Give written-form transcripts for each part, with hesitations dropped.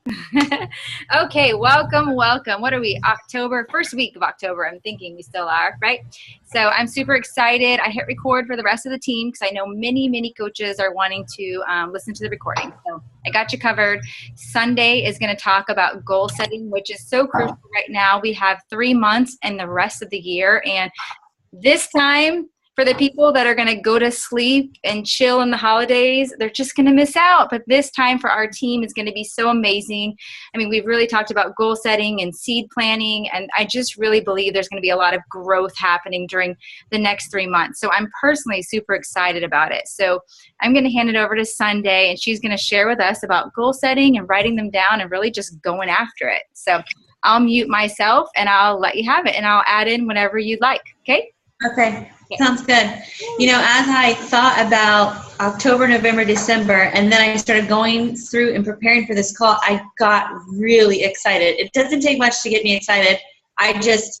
Okay, welcome. What are we? October, first week of October. I'm thinking we still are, right? So I'm super excited. I hit record for the rest of the team because I know many coaches are wanting to listen to the recording. So I got you covered. Sunday is going to talk about goal setting, which is so crucial right now. We have 3 months and the rest of the year. And this time, for the people that are going to go to sleep and chill in the holidays, they're just going to miss out. But this time for our team is going to be so amazing. I mean, we've really talked about goal setting and seed planning, and I just really believe there's going to be a lot of growth happening during the next 3 months. So I'm personally super excited about it. So I'm going to hand it over to Sunday, and she's going to share with us about goal setting and writing them down and really just going after it. So I'll mute myself, and I'll let you have it, and I'll add in whenever you'd like. Okay? Okay, sounds good. You know, as I thought about October, November, December, and then I started going through and preparing for this call, I got really excited. It doesn't take much to get me excited. I just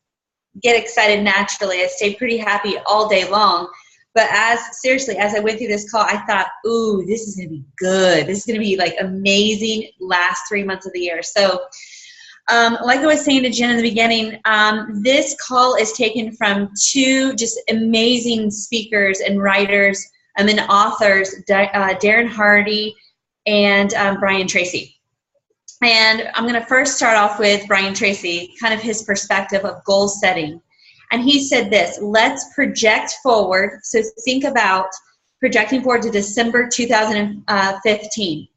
get excited naturally. I stay pretty happy all day long. But seriously, as I went through this call, I thought, ooh, this is going to be good. This is going to be like amazing last 3 months of the year. So like I was saying to Jen in the beginning, this call is taken from 2 just amazing speakers and writers and authors, Darren Hardy and Brian Tracy. And I'm going to first start off with Brian Tracy, kind of his perspective of goal setting. And he said this: let's project forward. So think about projecting forward to December 2015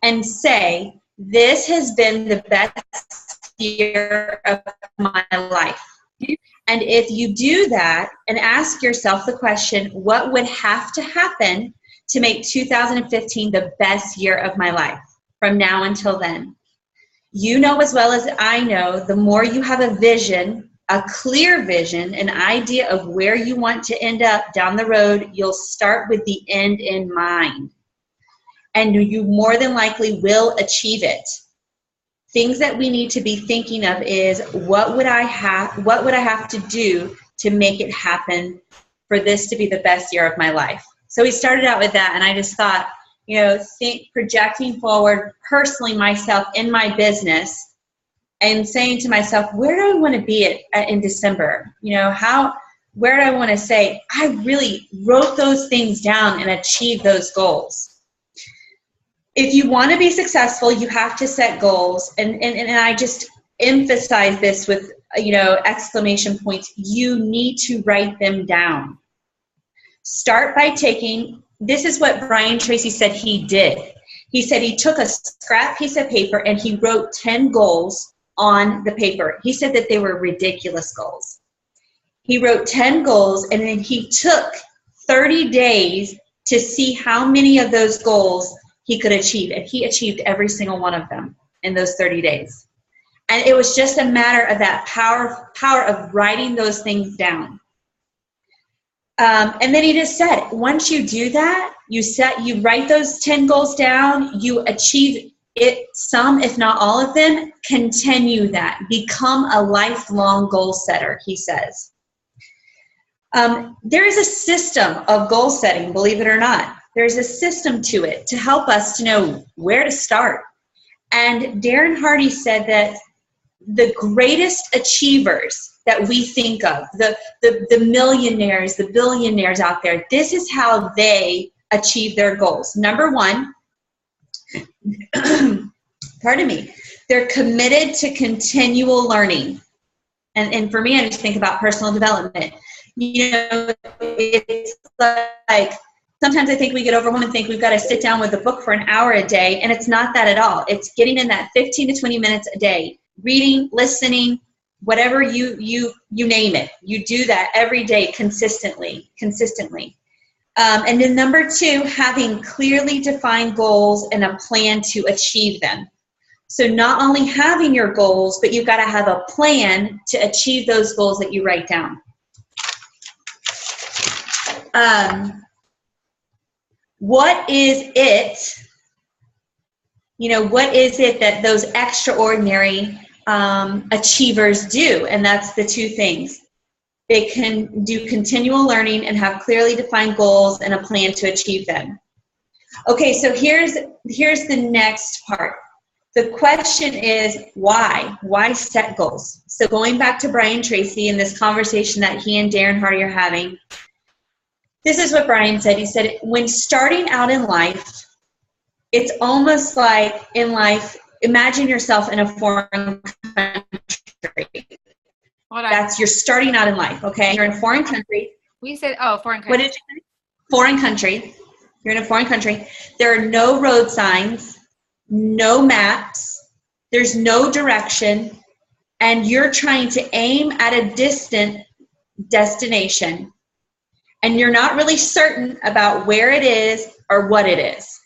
and say, this has been the best year of my life. And if you do that and ask yourself the question, what would have to happen to make 2015 the best year of my life from now until then? You know as well as I know, the more you have a vision, a clear vision, an idea of where you want to end up down the road, you'll start with the end in mind. And you more than likely will achieve it. Things that we need to be thinking of is, what would I have to do to make it happen for this to be the best year of my life? So we started out with that, and I just thought, you know, projecting forward personally myself in my business and saying to myself, where do I want to be in December? You know, where do I want to say, I really wrote those things down and achieved those goals. If you want to be successful, you have to set goals. And I just emphasize this with, you know, exclamation points. You need to write them down. Start by this is what Brian Tracy said he did. He said he took a scrap piece of paper and he wrote 10 goals on the paper. He said that they were ridiculous goals. He wrote 10 goals, and then he took 30 days to see how many of those goals he could achieve, and he achieved every single one of them in those 30 days. And it was just a matter of that power of writing those things down. And then he just said, once you do that, you write those 10 goals down, you achieve it, some, if not all of them, continue that. Become a lifelong goal setter, he says. There is a system of goal setting, believe it or not. There's a system to it to help us to know where to start. And Darren Hardy said that the greatest achievers that we think of, the millionaires, the billionaires out there, this is how they achieve their goals. Number 1, pardon me, they're committed to continual learning. And for me, I just think about personal development. You know, it's like, sometimes I think we get overwhelmed and think we've got to sit down with a book for an hour a day, and it's not that at all. It's getting in that 15 to 20 minutes a day, reading, listening, whatever you name it. You do that every day consistently. And then number 2, having clearly defined goals and a plan to achieve them. So not only having your goals, but you've got to have a plan to achieve those goals that you write down. What is it, you know, what is it that those extraordinary achievers do? And that's the 2 things. They can do continual learning and have clearly defined goals and a plan to achieve them. Okay, so here's the next part. The question is why? Why set goals? So going back to Brian Tracy and this conversation that he and Darren Hardy are having, this is what Brian said. He said, when starting out in life, it's almost like in life, imagine yourself in a foreign country. That's, you're starting out in life, okay? You're in a foreign country. We said, foreign country. What did you say? Foreign country. You're in a foreign country. There are no road signs, no maps, there's no direction, and you're trying to aim at a distant destination, and you're not really certain about where it is or what it is.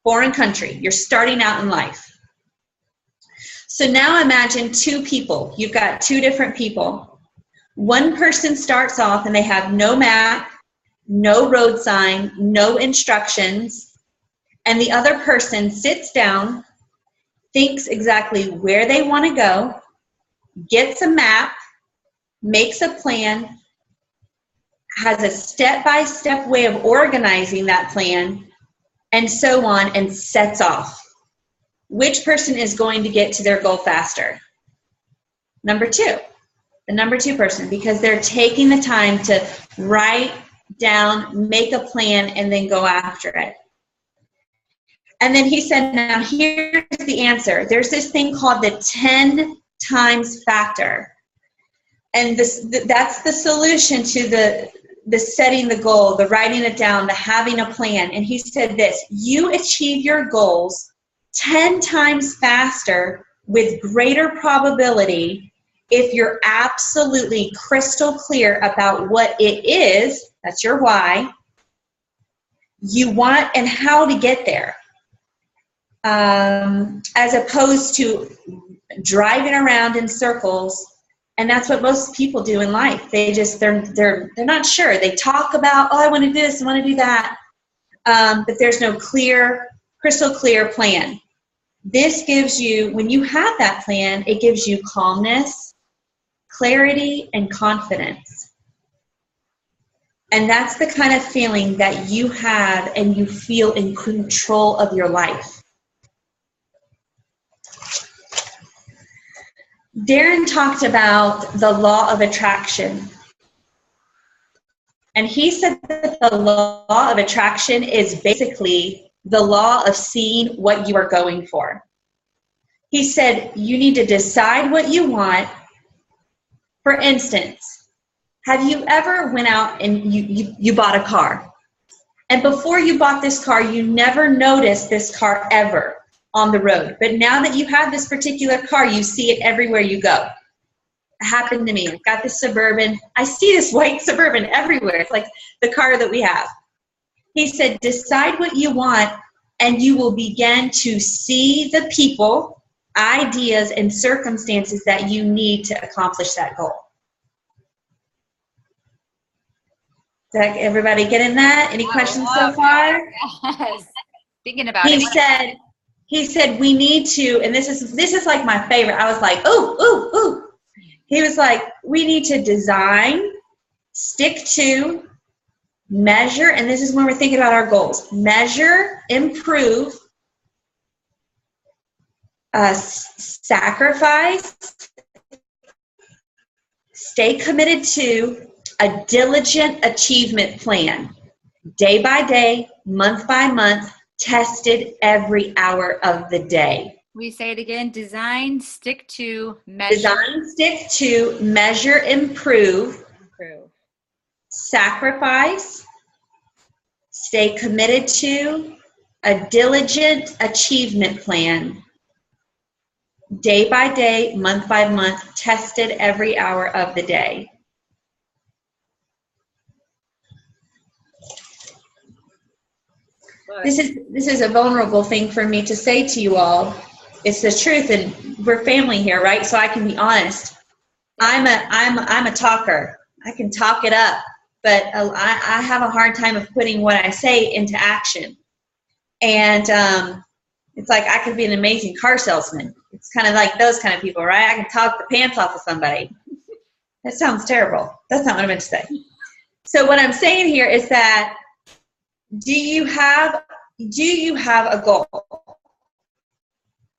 Foreign country. You're starting out in life. So now imagine two people. You've got two different people. One person starts off and they have no map, no road sign, no instructions, and the other person sits down, thinks exactly where they want to go, gets a map, makes a plan, has a step-by-step way of organizing that plan, and so on, and sets off. Which person is going to get to their goal faster? Number two. The number two person, because they're taking the time to write down, make a plan, and then go after it. And then he said, now here's the answer. There's this thing called the 10 times factor. And that's the solution to the setting the goal, the writing it down, the having a plan. And he said this, you achieve your goals 10 times faster with greater probability if you're absolutely crystal clear about what it is, that's your why, you want and how to get there. As opposed to driving around in circles. And that's what most people do in life. They're not sure. They talk about, I want to do this, I want to do that. But there's no crystal clear plan. This gives you, when you have that plan, it gives you calmness, clarity, and confidence. And that's the kind of feeling that you have and you feel in control of your life. Darren talked about the law of attraction. And he said that the law of attraction is basically the law of seeing what you are going for. He said you need to decide what you want. For instance, have you ever went out and you bought a car? And before you bought this car, you never noticed this car ever on the road. But now that you have this particular car, you see it everywhere you go. It happened to me. I've got this Suburban. I see this white Suburban everywhere. It's like the car that we have. He said, decide what you want, and you will begin to see the people, ideas, and circumstances that you need to accomplish that goal. Did everybody get in that? Any questions so far? Yes. Thinking about it. He said we need to, and this is like my favorite. I was like, ooh. He was like, we need to design, stick to, measure, and this is when we're thinking about our goals. Measure, improve, sacrifice, stay committed to a diligent achievement plan, day by day, month by month, tested every hour of the day. We say it again, design, stick to, measure. Design, stick to, measure, improve. Sacrifice, stay committed to, a diligent achievement plan, day by day, month by month, tested every hour of the day. This is a vulnerable thing for me to say to you all. It's the truth, and we're family here, right? So I can be honest. I'm a talker. I can talk it up, but I have a hard time of putting what I say into action. And it's like I could be an amazing car salesman. It's kind of like those kind of people, right? I can talk the pants off of somebody. That sounds terrible. That's not what I meant to say. So what I'm saying here is that do you have a goal?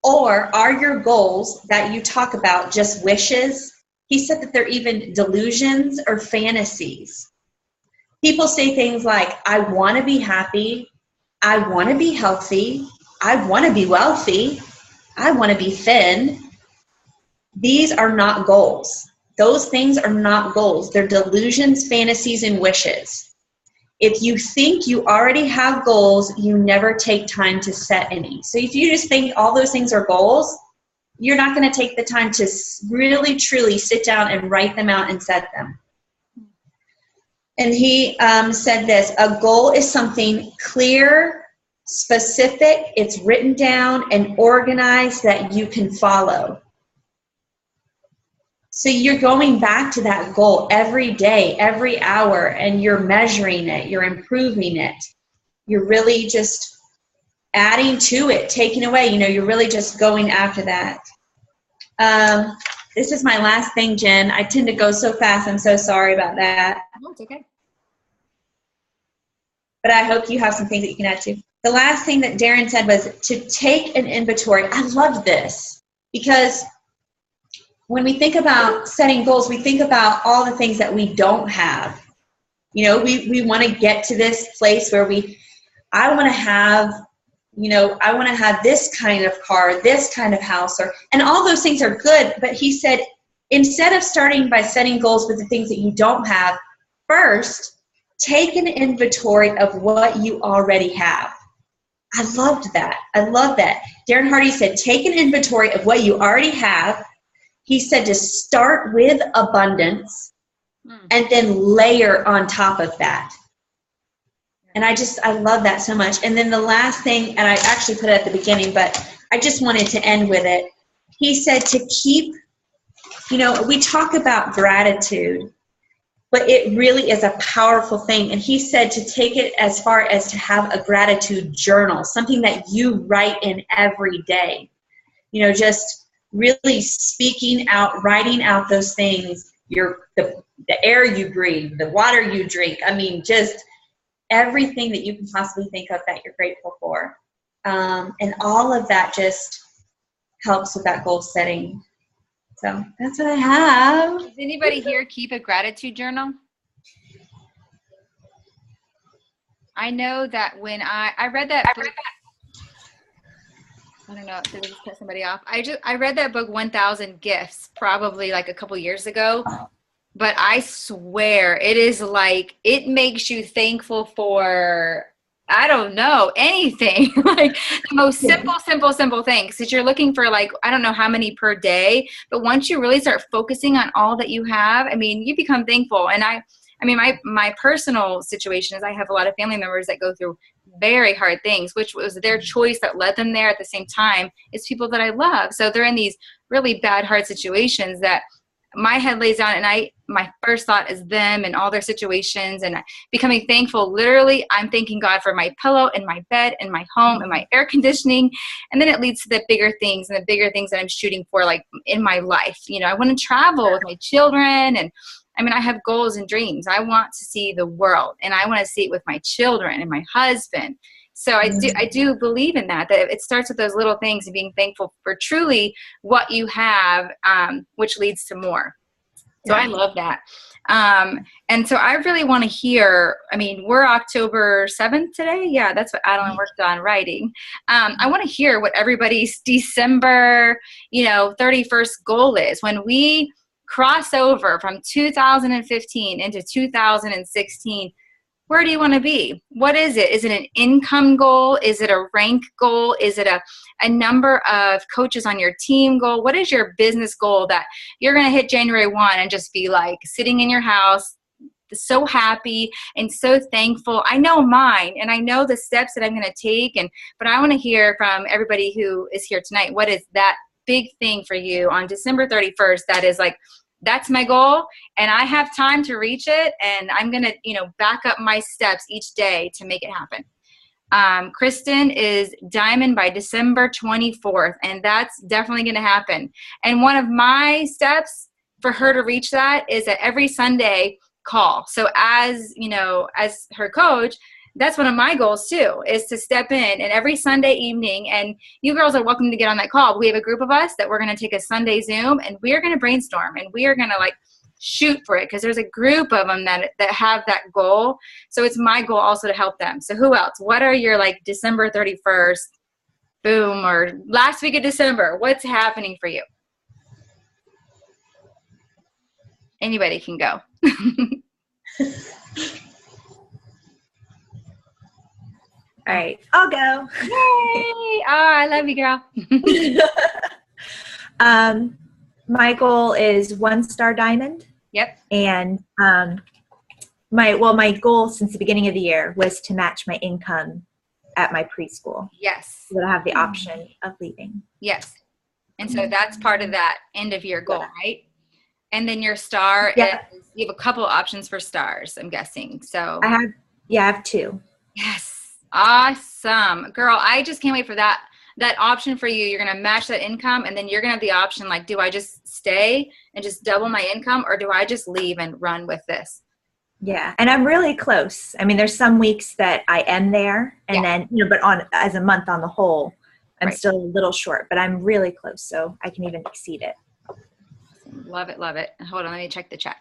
Or are your goals that you talk about just wishes? He said that they're even delusions or fantasies. People say things like, I want to be happy, I want to be healthy, I want to be wealthy, I want to be thin. These are not goals. Those things are not goals. They're delusions, fantasies, and wishes. If you think you already have goals, you never take time to set any. So if you just think all those things are goals, you're not going to take the time to really, truly sit down and write them out and set them. And he said this, a goal is something clear, specific, it's written down and organized that you can follow. So you're going back to that goal every day, every hour, and you're measuring it, you're improving it. You're really just adding to it, taking away, you're really just going after that. This is my last thing, Jen. I tend to go so fast. I'm so sorry about that. No, it's okay. But I hope you have some things that you can add to. The last thing that Darren said was to take an inventory. I love this because when we think about setting goals, we think about all the things that we don't have. We want to get to this place where I want to have this kind of car, this kind of house, and all those things are good. But he said, instead of starting by setting goals with the things that you don't have, first, take an inventory of what you already have. I loved that. I love that. Darren Hardy said, take an inventory of what you already have. He said to start with abundance and then layer on top of that. And I love that so much. And then the last thing, and I actually put it at the beginning, but I just wanted to end with it. He said to keep, we talk about gratitude, but it really is a powerful thing. And he said to take it as far as to have a gratitude journal, something that you write in every day. Just really speaking out, writing out those things, the air you breathe, the water you drink. Just everything that you can possibly think of that you're grateful for. And all of that just helps with that goal setting. So that's what I have. Does anybody here keep a gratitude journal? I know that when I read that book, I don't know, did I just cut somebody off? I read that book, 1,000 Gifts, probably like a couple years ago. But I swear it is like, it makes you thankful for, I don't know, anything. Like the most simple things that you're looking for, like, I don't know how many per day, but once you really start focusing on all that you have, you become thankful. And my personal situation is I have a lot of family members that go through very hard things, which was their choice that led them there. At the same time, it's people that I love. So they're in these really bad, hard situations that my head lays down, and my first thought is them and all their situations, and becoming thankful. Literally, I'm thanking God for my pillow and my bed and my home and my air conditioning. And then it leads to the bigger things and the bigger things that I'm shooting for, like in my life. I want to travel with my children, and I have goals and dreams. I want to see the world, and I want to see it with my children and my husband. So I do believe in that it starts with those little things and being thankful for truly what you have, which leads to more. So I love that. And so I really want to hear, we're October 7th today. Yeah, that's what Adeline worked on writing. I want to hear what everybody's December, 31st goal is. When we cross over from 2015 into 2016, where do you want to be? What is it? Is it an income goal? Is it a rank goal? Is it a number of coaches on your team goal? What is your business goal that you're going to hit January 1 and just be like sitting in your house, so happy and so thankful? I know mine, and I know the steps that I'm going to take. But I want to hear from everybody who is here tonight. What is that big thing for you on December 31st that is like, that's my goal, and I have time to reach it, and I'm going to, back up my steps each day to make it happen. Kristen is diamond by December 24th, and that's definitely going to happen. And one of my steps for her to reach that is that every Sunday call. So as her coach, that's one of my goals too, is to step in and every Sunday evening, and you girls are welcome to get on that call. We have a group of us that we're going to take a Sunday Zoom and we are going to brainstorm and we are going to like shoot for it, because there's a group of them that have that goal. So it's my goal also to help them. So who else? What are your like December 31st, boom, or last week of December? What's happening for you? Anybody can go. All right, I'll go. Yay! Oh, I love you, girl. My goal is 1-star diamond. Yep. And my goal since the beginning of the year was to match my income at my preschool. Yes. So that I have the option of leaving. Yes. And so that's part of that end of year goal, right? And then your star, is, you have a couple options for stars, I'm guessing. So I have 2. Yes. Awesome. Girl, I just can't wait for that option for you. You're going to match that income, and then you're going to have the option, like, do I just stay and just double my income, or do I just leave and run with this? Yeah. And I'm really close. I mean, there's some weeks that I am there, and then, but as a month on the whole, I'm still a little short, but I'm really close. So I can even exceed it. Love it. Love it. Hold on. Let me check the chat.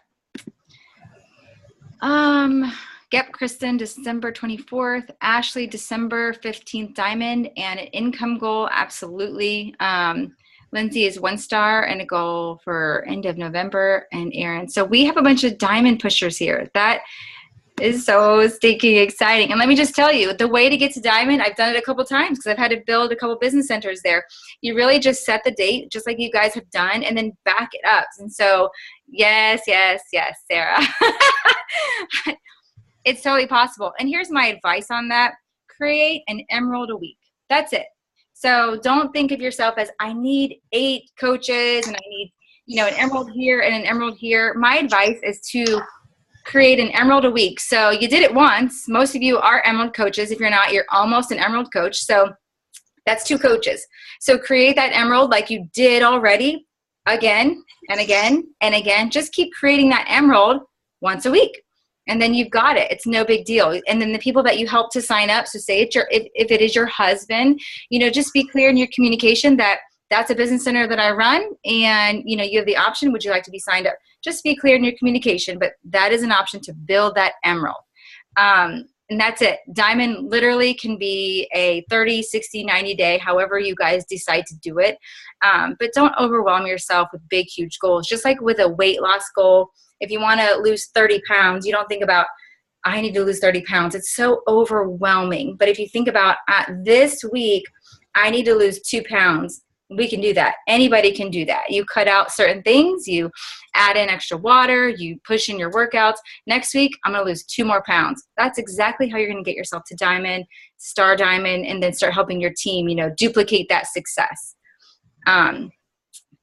Yep, Kristen, December 24th. Ashley, December 15th, diamond, and an income goal, absolutely. Lindsay is 1-star and a goal for end of November, and Aaron. So we have a bunch of diamond pushers here. That is so stinking exciting. And let me just tell you, the way to get to diamond, I've done it a couple times because I've had to build a couple business centers there. You really just set the date, just like you guys have done, and then back it up. And so, yes, Sarah. It's totally possible. And here's my advice on that. Create an emerald a week. That's it. So don't think of yourself as, I need 8 coaches and I need, an emerald here and an emerald here. My advice is to create an emerald a week. So you did it once. Most of you are emerald coaches. If you're not, you're almost an emerald coach. So that's 2 coaches. So create that emerald like you did already, again and again and again. Just keep creating that emerald once a week. And then you've got it. It's no big deal. And then the people that you help to sign up, so say it's if it is your husband, just be clear in your communication that that's a business center that I run, and you have the option, would you like to be signed up? Just be clear in your communication, but that is an option to build that emerald. And that's it. Diamond literally can be a 30, 60, 90 day, however you guys decide to do it. But don't overwhelm yourself with big, huge goals. Just like with a weight loss goal, if you want to lose 30 pounds, you don't think about, I need to lose 30 pounds. It's so overwhelming. But if you think about, this week, I need to lose 2 pounds, we can do that. Anybody can do that. You cut out certain things, you add in extra water, you push in your workouts. Next week, I'm going to lose 2 more pounds. That's exactly how you're going to get yourself to diamond, star diamond, and then start helping your team, duplicate that success.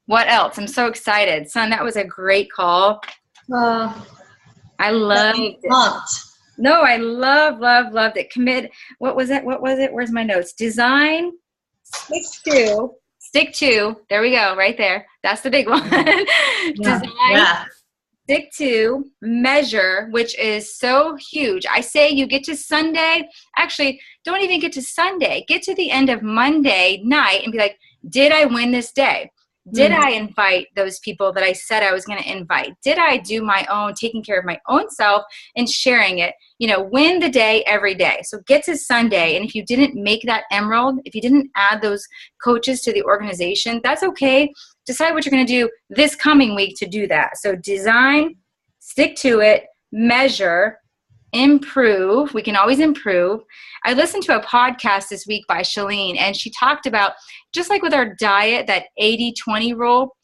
What else? I'm so excited. Son, that was a great call. I loved it. No, I loved it. Commit. What was it? Where's my notes? Design, stick to. There we go. Right there. That's the big one. Design, stick to, measure, which is so huge. I say you get to Sunday. Actually, don't even get to Sunday. Get to the end of Monday night and be like, did I win this day? Did I invite those people that I said I was going to invite? Did I do my own, taking care of my own self and sharing it? Win the day every day. So get to Sunday. And if you didn't make that emerald, if you didn't add those coaches to the organization, that's okay. Decide what you're going to do this coming week to do that. So design, stick to it, measure, improve. We can always improve. I listened to a podcast this week by Shalene, and she talked about, just like with our diet, that 80-20 rule.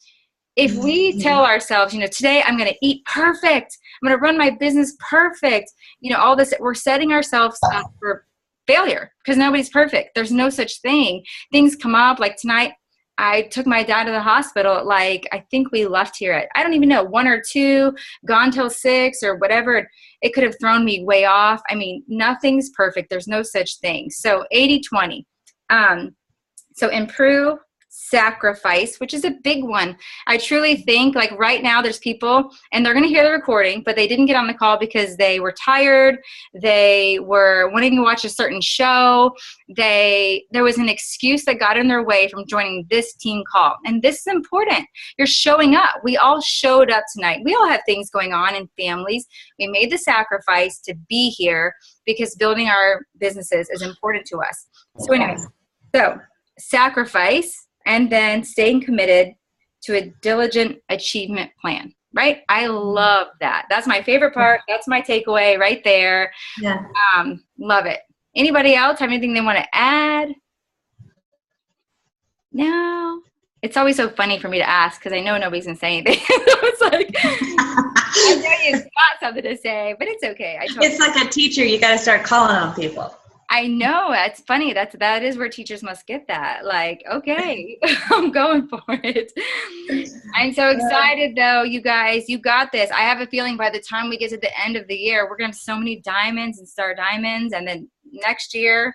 If we tell ourselves, today I'm going to eat perfect, I'm going to run my business perfect, all this, we're setting ourselves up for failure because nobody's perfect. There's no such thing. Things come up. Like tonight, I took my dad to the hospital at I think we left here at, I don't even know, 1 or 2, gone till 6 or whatever. It could have thrown me way off. I mean, nothing's perfect. There's no such thing. So 80-20. So improve, sacrifice, which is a big one. I truly think like right now there's people and they're going to hear the recording, but they didn't get on the call because they were tired. They were wanting to watch a certain show. There was an excuse that got in their way from joining this team call. And this is important. You're showing up. We all showed up tonight. We all have things going on in families. We made the sacrifice to be here because building our businesses is important to us. So anyways, sacrifice and then staying committed to a diligent achievement plan, right? I love that. That's my favorite part. That's my takeaway right there. Yeah. Love it. Anybody else have anything they want to add? No. It's always so funny for me to ask because I know nobody's going to say anything. It's like, I know you've got something to say, but it's okay. It's like a teacher. You got to start calling on people. I know. That's funny. That is where teachers must get that. Like, okay, I'm going for it. I'm so excited though, you guys. You got this. I have a feeling by the time we get to the end of the year, we're going to have so many diamonds and star diamonds. And then next year,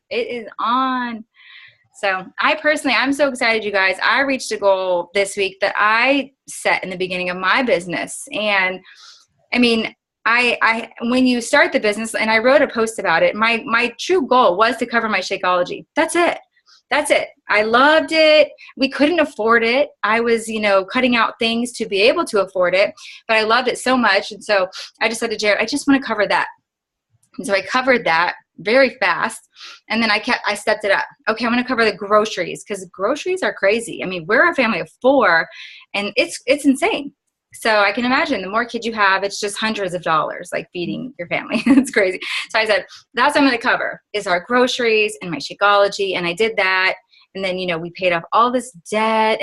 it is on. So I'm so excited, you guys. I reached a goal this week that I set in the beginning of my business. And I mean, when you start the business, and I wrote a post about it, my true goal was to cover my Shakeology. That's it. I loved it. We couldn't afford it. I was, cutting out things to be able to afford it, but I loved it so much. And so I just said to Jared, I just want to cover that. And so I covered that very fast. And then I stepped it up. Okay, I'm going to cover the groceries because groceries are crazy. I mean, we're a family of 4 and it's insane. So I can imagine the more kids you have, it's just hundreds of dollars, like feeding your family. It's crazy. So I said, that's what I'm going to cover is our groceries and my Shakeology. And I did that. And then, we paid off all this debt.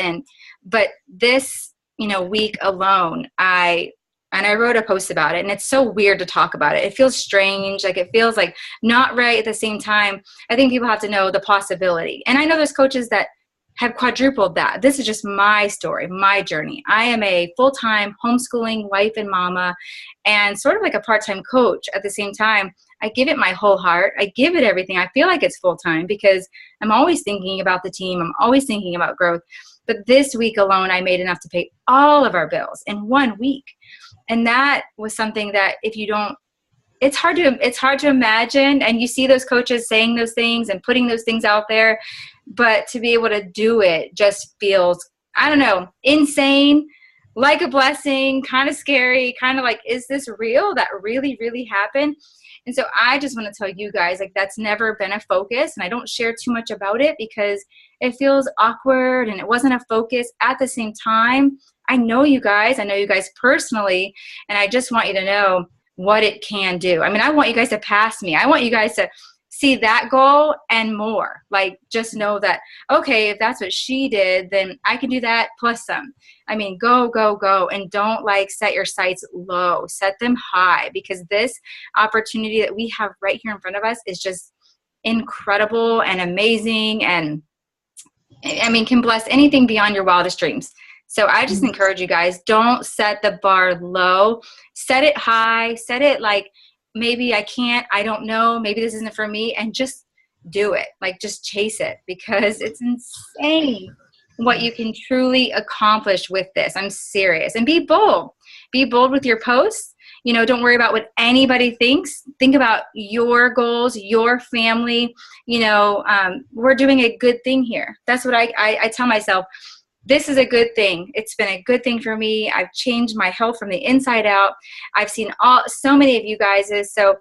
But this, week alone, I wrote a post about it, and it's so weird to talk about it. It feels strange. Like it feels like not right at the same time. I think people have to know the possibility. And I know there's coaches that have quadrupled that. This is just my story, my journey. I am a full-time homeschooling wife and mama and sort of like a part-time coach at the same time. I give it my whole heart. I give it everything. I feel like it's full-time because I'm always thinking about the team. I'm always thinking about growth. But this week alone, I made enough to pay all of our bills in 1 week. And that was something that it's hard to imagine. And you see those coaches saying those things and putting those things out there, but to be able to do it just feels, I don't know, insane, like a blessing, kind of scary, kind of like, is this real? That really, really happened? And so I just want to tell you guys, like, that's never been a focus. And I don't share too much about it because it feels awkward and it wasn't a focus. At the same time, I know you guys personally, and I just want you to know what it can do. I mean, I want you guys to pass me. I want you guys to see that goal and more. Like, just know that, okay, if that's what she did, then I can do that plus some. I mean, go, go, go. And don't set your sights low. Set them high, because this opportunity that we have right here in front of us is just incredible and amazing. And I mean, can bless anything beyond your wildest dreams. So I just encourage you guys, don't set the bar low. Set it high. Set it like, maybe I can't, I don't know, maybe this isn't for me, and just do it. Like, just chase it, because it's insane what you can truly accomplish with this. I'm serious. And be bold. Be bold with your posts. Don't worry about what anybody thinks. Think about your goals, your family. We're doing a good thing here. That's what I tell myself. This is a good thing. It's been a good thing for me. I've changed my health from the inside out. I've seen so many of you guys. So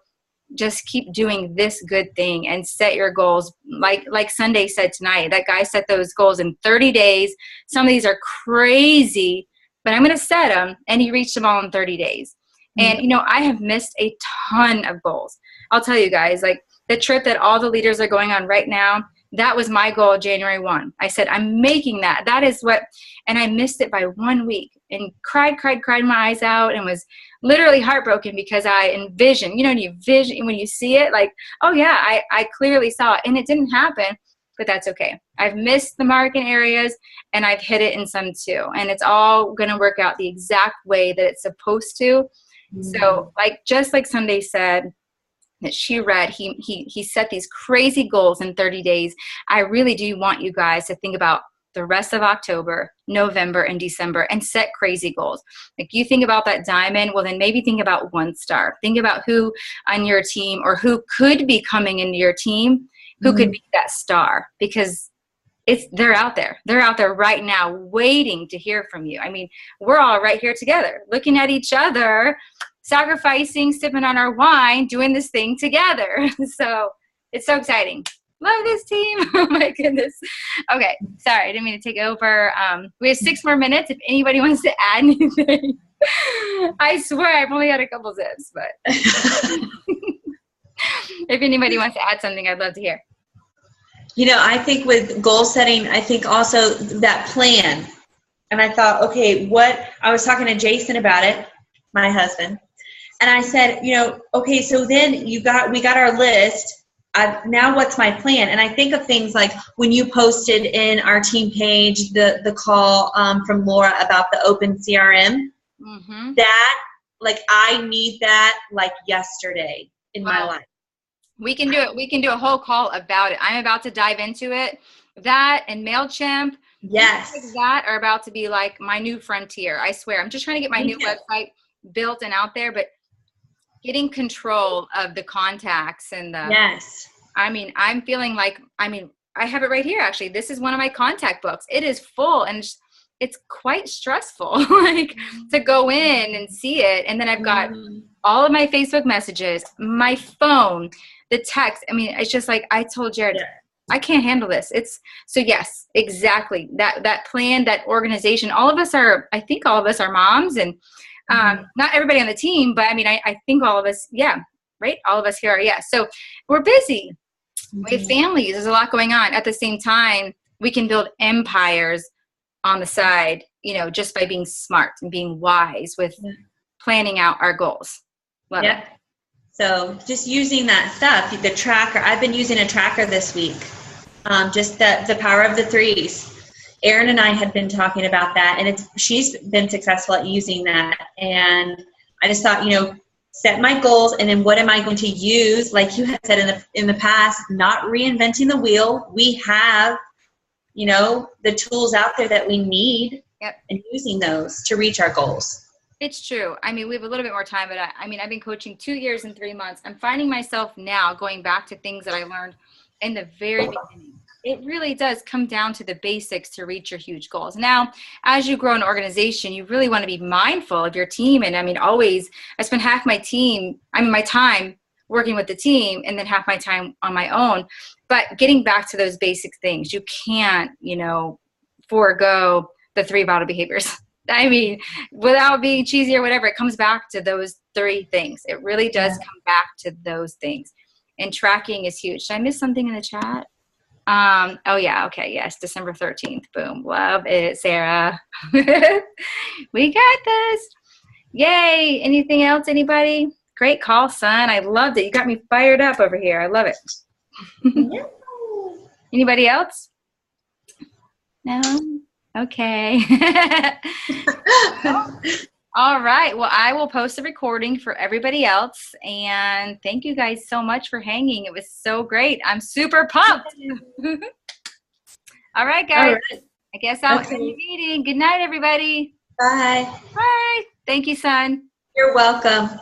just keep doing this good thing and set your goals. Like Sunday said tonight, that guy set those goals in 30 days. Some of these are crazy, but I'm going to set them, and he reached them all in 30 days. And, I have missed a ton of goals. I'll tell you guys, like the trip that all the leaders are going on right now, that was my goal January 1. I said, I'm making that. That is what, and I missed it by 1 week and cried my eyes out and was literally heartbroken because I envisioned, when you see it, like, oh yeah, I clearly saw it, and it didn't happen, but that's okay. I've missed the mark in areas and I've hit it in some too. And it's all going to work out the exact way that it's supposed to. So just like Sunday said, that she read, he set these crazy goals in 30 days. I really do want you guys to think about the rest of October, November, and December and set crazy goals. Like you think about that diamond, well, then maybe think about 1 star. Think about who on your team or who could be coming into your team, who could be that star, because they're out there. They're out there right now waiting to hear from you. I mean, we're all right here together, looking at each other, sacrificing, sipping on our wine, doing this thing together. So it's so exciting. Love this team. Oh my goodness. Okay. Sorry. I didn't mean to take over. We have 6 more minutes. If anybody wants to add anything, I swear I've only had a couple zips, but if anybody wants to add something, I'd love to hear. I think with goal setting, I think also that plan. And I thought, okay, I was talking to Jason about it, my husband, and I said, okay, so then we got our list. Now what's my plan? And I think of things like when you posted in our team page, the call from Laura about the open CRM, that, like, I need that like yesterday in my life. We can do it. We can do a whole call about it. I'm about to dive into it. That and MailChimp. Yes. Like that are about to be like my new frontier. I swear. I'm just trying to get my new website built and out there, but getting control of the contacts and the, yes. I mean, I'm feeling like, I have it right here. Actually, this is one of my contact books. It is full and it's quite stressful, like to go in and see it. And then I've got all of my Facebook messages, my phone, the text. I mean, it's just like I told Jared, I can't handle this. So yes, exactly. That plan, that organization, I think all of us are moms, and not everybody on the team, but I mean, I think all of us, right? All of us here are, So we're busy. We have families. There's a lot going on. At the same time, we can build empires on the side, just by being smart and being wise with planning out our goals. Love it. So just using that stuff, the tracker. I've been using a tracker this week. Just the power of the 3s. Erin and I had been talking about that, and she's been successful at using that. And I just thought, set my goals, and then what am I going to use? Like you had said in the past, not reinventing the wheel. We have, the tools out there that we need, and using those to reach our goals. It's true. I mean, we have a little bit more time, but I've been coaching 2 years and 3 months. I'm finding myself now going back to things that I learned in the very beginning. It really does come down to the basics to reach your huge goals. Now, as you grow an organization, you really want to be mindful of your team. And I spend half my time working with the team and then half my time on my own. But getting back to those basic things, you can't, forego the 3 vital behaviors. I mean, without being cheesy or whatever, it comes back to those 3 things. It really does come back to those things. And tracking is huge. Did I miss something in the chat? Okay. Yes. December 13th. Boom. Love it, Sarah. We got this. Yay. Anything else? Anybody? Great call, son. I loved it. You got me fired up over here. I love it. Anybody else? No? Okay. All right. Well, I will post a recording for everybody else. And thank you guys so much for hanging. It was so great. I'm super pumped. All right, guys. All right. I guess I'll end the meeting. Good night, everybody. Bye. Bye. Thank you, son. You're welcome.